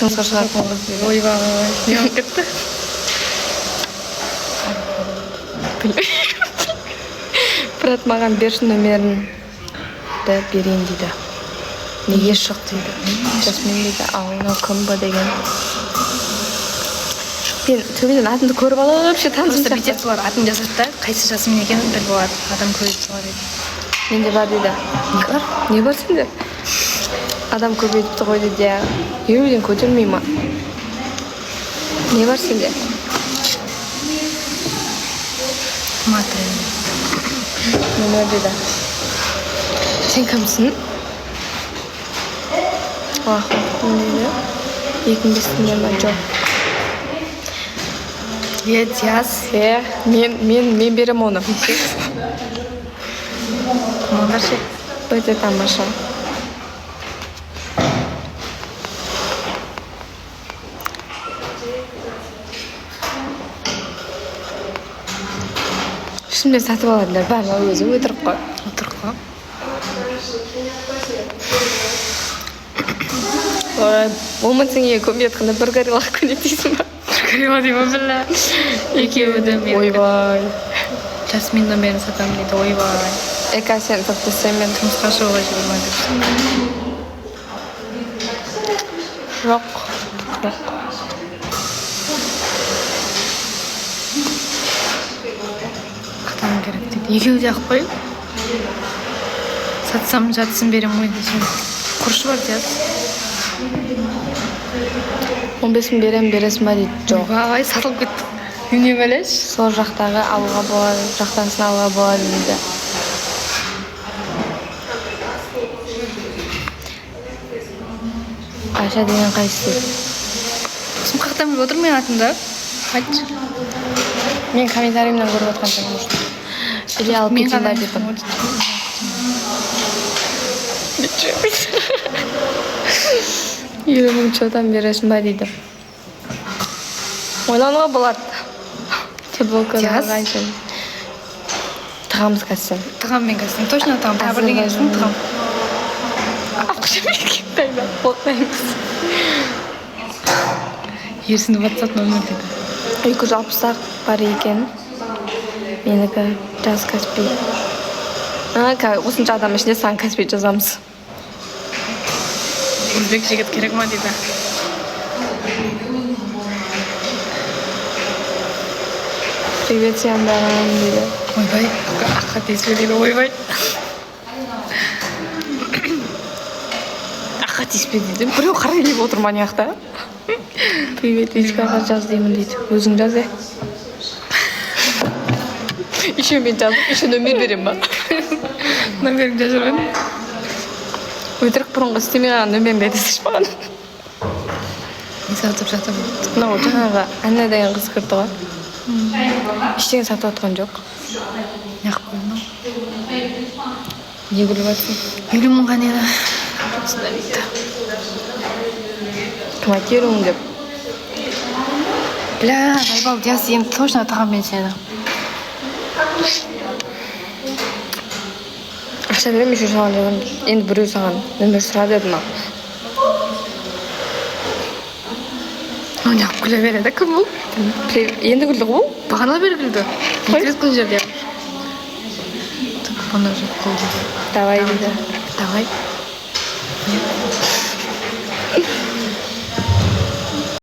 тұрмысқа шығатын қыз дейді. Ойбай, не болып кетті? Брат маған берші нөмерін берейін дейді. Неге шық дейді. Жасмин дейді, ал мынау кім ба деген. Мен төбеден атымды көріп алып вообще танысым Просто бүйтеді бұлар атын жазады да, қайсы жасмин екенін біліп алады. Адам көбейіп қалады дейді. Менде бар дейді. Не бар? Не бар сенде? Адам көбейтіпті ғой дейді. Елуден көтермей ма? Не бар сенде? Матрин. Нөмер дейді. Сен кімсің? Ахметтің дейді. 2005-тің ма жоқ. Диаз. Мен берем оны. Молодцы. Өте тамаша. Şimdi сатып алады, бәрі өзі өтірік қой. Отырып қой. Момын сенге көмек қында бір қарилақ көмектейсің ба? Крема деймін білі. Екеуі де мен. Ойбай. Жасмин нөмерін сатамын дейді, ойбай. Эка сен саттысың мен. Жұмысқа шығуға жібермей деп. Жоқ. Ақтаным керек дейді. Екеуі де ақ қой. Сатсам жатсын берем ғой десем. Құрышы бар Диаз. 15 мың бересің ба дейді. Жоқ. Ойбай, сатылып кетті. Не білеш? Сол жақтағы алуға болады, жақтанысын алуға болады дейді. Айша деген қайсы дейді. Сұм қақтан біліп отыр мен атымда. Айтшы. Мен комментариімнен көріп отқан шығын үшін. Или алып кетіңдер депім. Елу мың чодан бересің ба дейді. Ойлануға болады. Футболка алғаншын. Тығамыз кәсін. Тығам мен кәсін. Точно тығам. Табыр деген үшін тығам. Ақша берген тайда. Болтаймыз. Ерсінді WhatsApp нөмір дейді. 260 бар екен. Менікі жаз Каспий. Осынша адам ішінде сан Каспий жазамыз. Өзбек жігіт керек ма дейді. Привет, Яндарам дейді. Ойбай, аққа тиіспе дейді, ойбай. Аққа тиіспе дейді. Біреу қарай келіп отыр ма неқта? Привет, Ичкаға жаз деймін дейді. Өзің жаз е. Еще мен жазып, еще нөмер берем ба? Нөмерің жазырмын. Өтірік бұрынғы істемей ғана нөмерін бердесіш маған. Не сатып жатыр? Мынау жаңағы Анна деген қыз кірді ғой. Ештеңе сатып атқан жоқ. Не қып қойын? Не күліп атсың? 50 мыңға нені? Кім айтты 50 мың деп? Бля, байбал, Диаз енді точно тағам мен сені. Ақша берем, еще саған жазам. Енді біреу саған нөмер сұра деді ма? Не қып күле береді, кім бұл? Енді күлді ғой? Бағана бері күлді. Қой. Интерес күн жерде. Так, бұны жеп қойды. Давай дейді. Давай.